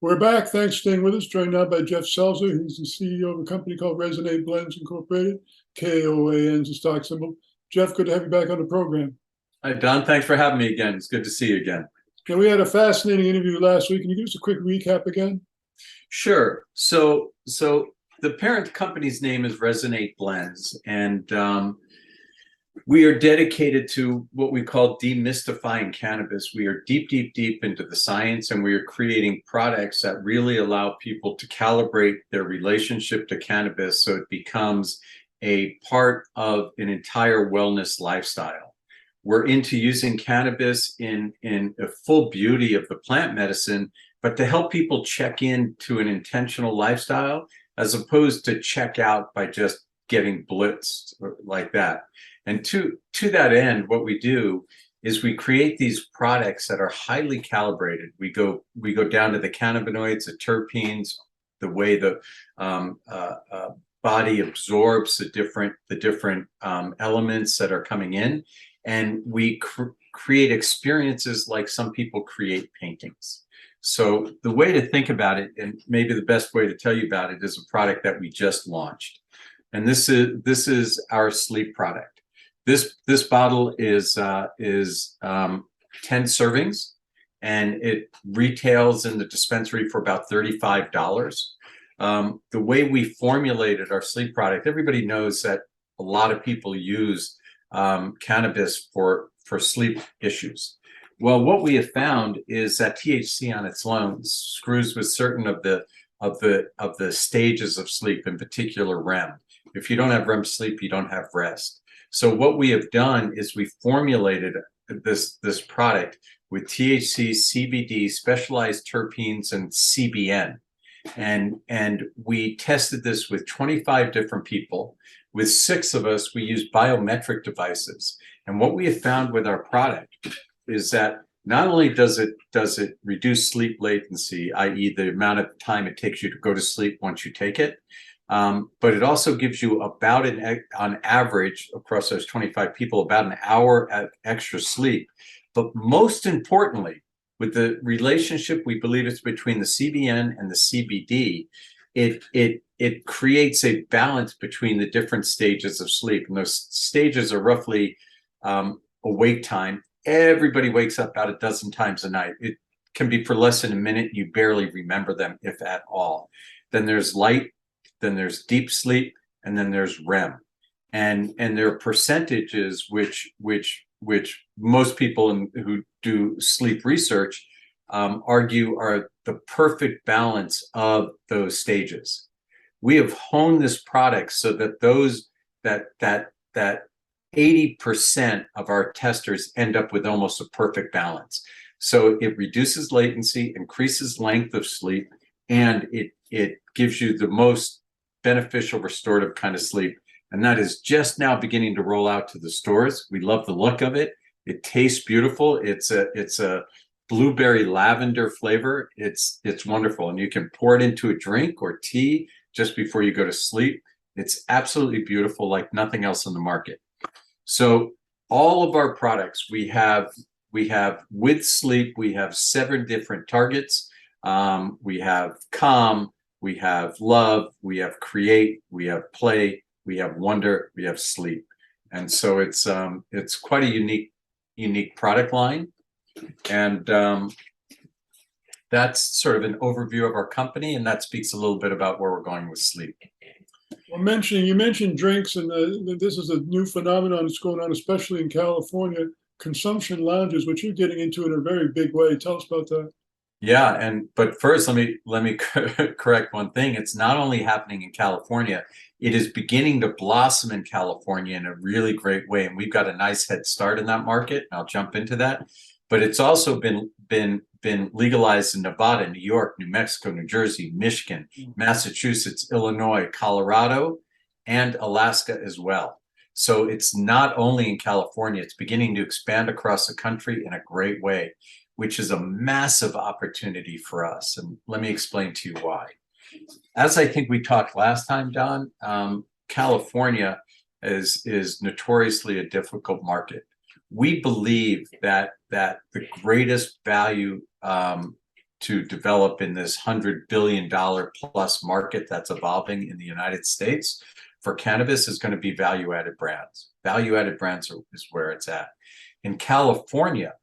We're back. Thanks for staying with us. Joined now by Geoff Selzer. He's the CEO of a company called Resonate Blends Incorporated. KOAN is the stock symbol. Geoff, good to have you back on the program. Hi, Don. Thanks for having me again. It's good to see you again. Now, we had a fascinating interview last week. Can you give us a quick recap again? Sure. So the parent company's name is Resonate Blends, and we are dedicated to what we call demystifying cannabis. We are deep into the science, and we are creating products that really allow people to calibrate their relationship to cannabis so it becomes a part of an entire wellness lifestyle. We're into using cannabis in a full beauty of the plant medicine, but to help people check in to an intentional lifestyle as opposed to check out by just getting blitzed like that. And to that end, what we do is we create these products that are highly calibrated. We go down to the cannabinoids, the terpenes, the way the body absorbs the different elements that are coming in, and we create experiences like some people create paintings. So the way to think about it, and maybe the best way to tell you about it, is a product that we just launched, and this is our sleep product. This bottle is 10 servings, and it retails in the dispensary for about $35. The way we formulated our sleep product, everybody knows that a lot of people use cannabis for sleep issues. Well, what we have found is that THC on its own screws with certain of the stages of sleep, in particular REM. If you don't have REM sleep, you don't have rest. So what we have done is we formulated this product with THC, CBD, specialized terpenes, and CBN. And we tested this with 25 different people. With 6 of us, we used biometric devices. And what we have found with our product is that not only does it reduce sleep latency, i.e. the amount of time it takes you to go to sleep once you take it, but it also gives you about on average across those 25 people about an hour of extra sleep. But most importantly, with the relationship we believe it's between the CBN and the CBD, it creates a balance between the different stages of sleep. And those stages are roughly awake time. Everybody wakes up about a dozen times a night. It can be for less than a minute. You barely remember them, if at all. Then there's light, then there's deep sleep, and then there's REM. And there are percentages which most people who do sleep research argue are the perfect balance of those stages. We have honed this product so that that 80% of our testers end up with almost a perfect balance. So it reduces latency, increases length of sleep, and it gives you the most beneficial restorative kind of sleep. And that is just now beginning to roll out to the stores. We love the look of it. It tastes beautiful. It's a blueberry lavender flavor. It's wonderful. And you can pour it into a drink or tea just before you go to sleep. It's absolutely beautiful, like nothing else on the market. So all of our products, we have with sleep, we have 7 different targets. We have calm, we have love, we have create, we have play, we have wonder, we have sleep. And so it's quite a unique product line. And that's sort of an overview of our company, and that speaks a little bit about where we're going with sleep. Well, you mentioned drinks, and this is a new phenomenon that's going on, especially in California, consumption lounges, which you're getting into in a very big way. Tell us about that. Yeah, but first, let me correct one thing. It's not only happening in California; it is beginning to blossom in California in a really great way, and we've got a nice head start in that market. I'll jump into that. But it's also been legalized in Nevada, New York, New Mexico, New Jersey, Michigan, Massachusetts, Illinois, Colorado, and Alaska as well. So it's not only in California; it's beginning to expand across the country in a great way, which is a massive opportunity for us. And let me explain to you why. As I think we talked last time, Don, California is notoriously a difficult market. We believe that the greatest value to develop in this $100 billion plus market that's evolving in the United States for cannabis is going to be value-added brands. Value-added brands is where it's at. In California,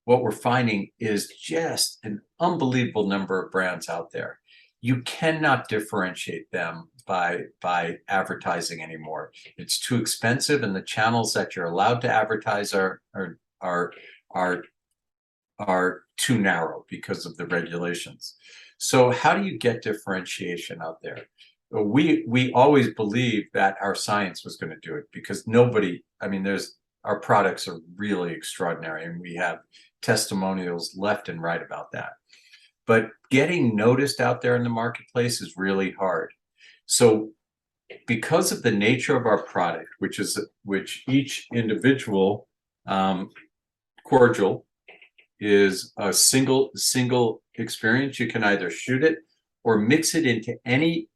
what we're finding is just an unbelievable number of brands out there. You cannot differentiate them by advertising anymore. It's too expensive, and the channels that you're allowed to advertise are too narrow because of the regulations. So how do you get differentiation out there? We always believed that our science was going to do it, because nobody, I mean, our products are really extraordinary, and we have testimonials left and right about that. But getting noticed out there in the marketplace is really hard. So because of the nature of our product, which each individual cordial is a single experience, you can either shoot it or mix it into any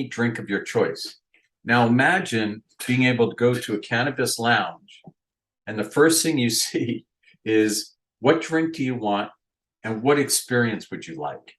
drink of your choice. Now imagine being able to go to a cannabis lounge, and the first thing you see is, what drink do you want and what experience would you like?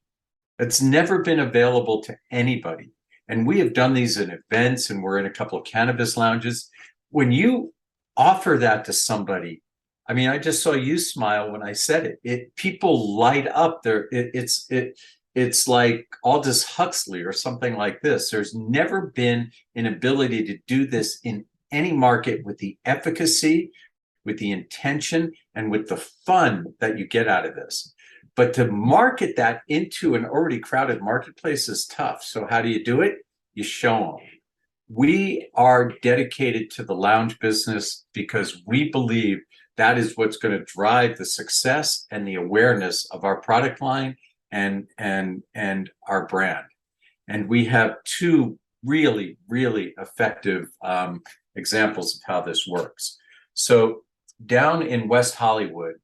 It's never been available to anybody. And we have done these in events, and we're in a couple of cannabis lounges. When you offer that to somebody, I mean, I just saw you smile when I said it. People light up. It's like Aldous Huxley or something like this. There's never been an ability to do this in any market with the efficacy, with the intention, and with the fun that you get out of this. But to market that into an already crowded marketplace is tough. So how do you do it? You show them. We are dedicated to the lounge business because we believe that is what's going to drive the success and the awareness of our product line and our brand. And we have two really, really effective examples of how this works. So down in West Hollywood,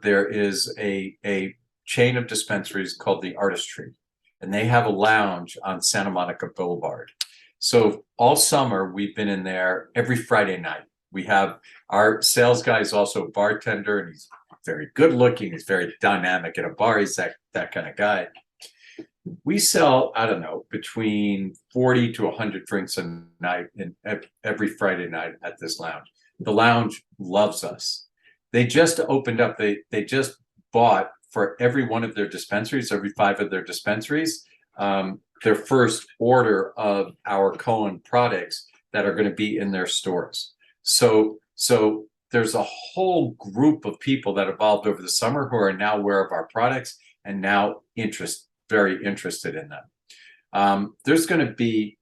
there is a chain of dispensaries called the Artistry, and they have a lounge on Santa Monica Boulevard. So all summer we've been in there every Friday night. We have our sales guy is also a bartender, and he's very good looking. He's very dynamic at a bar. He's that kind of guy. We sell, I don't know, between 40 to 100 drinks a night every Friday night at this lounge. The lounge loves us. They just opened up, they just bought for every one of their dispensaries, every 5 of their dispensaries, their first order of our KOAN products that are going to be in their stores. So there's a whole group of people that evolved over the summer who are now aware of our products and now very interested in them. There's going to be,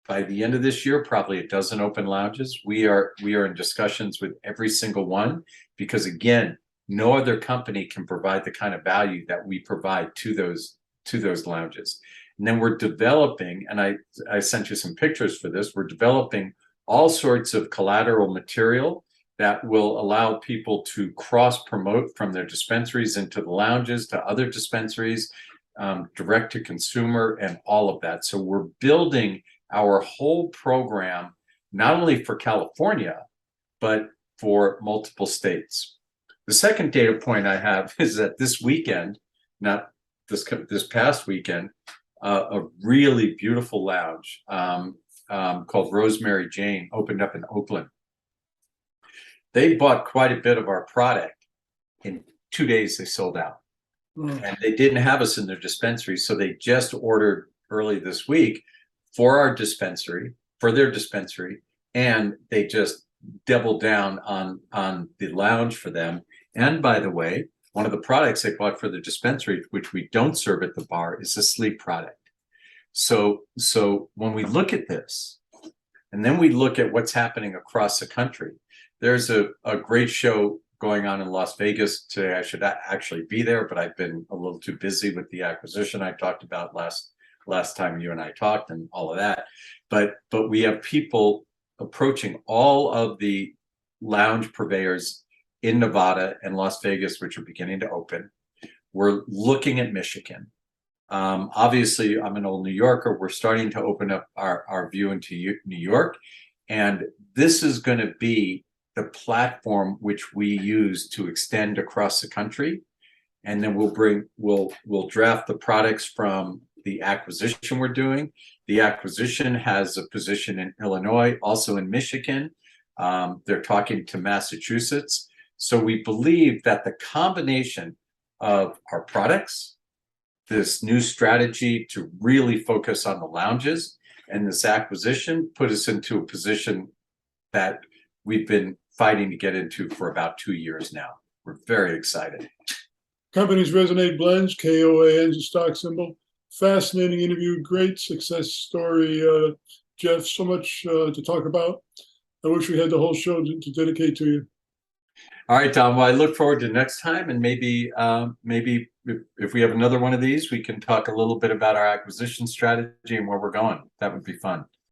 by the end of this year, probably a dozen open lounges. We are in discussions with every single one, because again, no other company can provide the kind of value that we provide to those lounges. And then we're developing, and I sent you some pictures for this, we're developing all sorts of collateral material that will allow people to cross promote from their dispensaries into the lounges to other dispensaries, direct to consumer, and all of that. So we're building our whole program, not only for California, but for multiple states. The second data point I have is that this weekend, not this past weekend, a really beautiful lounge called Rosemary Jane opened up in Oakland. They bought quite a bit of our product. In 2 days, they sold out. And they didn't have us in their dispensary, so they just ordered early this week for our dispensary, for their dispensary, and they just doubled down on the lounge for them. And by the way, one of the products they bought for the dispensary, which we don't serve at the bar, is a sleep product. So when we look at this, and then we look at what's happening across the country, there's a great show going on in Las Vegas today. I should actually be there, but I've been a little too busy with the acquisition I talked about last time you and I talked and all of that. But we have people approaching all of the lounge purveyors in Nevada and Las Vegas, which are beginning to open. We're looking at Michigan. Obviously, I'm an old New Yorker. We're starting to open up our view into New York. And this is going to be the platform which we use to extend across the country. and then we'll draft the products from the acquisition we're doing. The acquisition has a position in Illinois, also in Michigan. They're talking to Massachusetts. So we believe that the combination of our products, this new strategy to really focus on the lounges, and this acquisition put us into a position that we've been fighting to get into for about 2 years now. We're very excited. Companies Resonate Blends, KOAN is a stock symbol. Fascinating interview, great success story. Geoff, so much to talk about. I wish we had the whole show to dedicate to you. All right, Tom. Well, I look forward to next time, and maybe if we have another one of these, we can talk a little bit about our acquisition strategy and where we're going. That would be fun.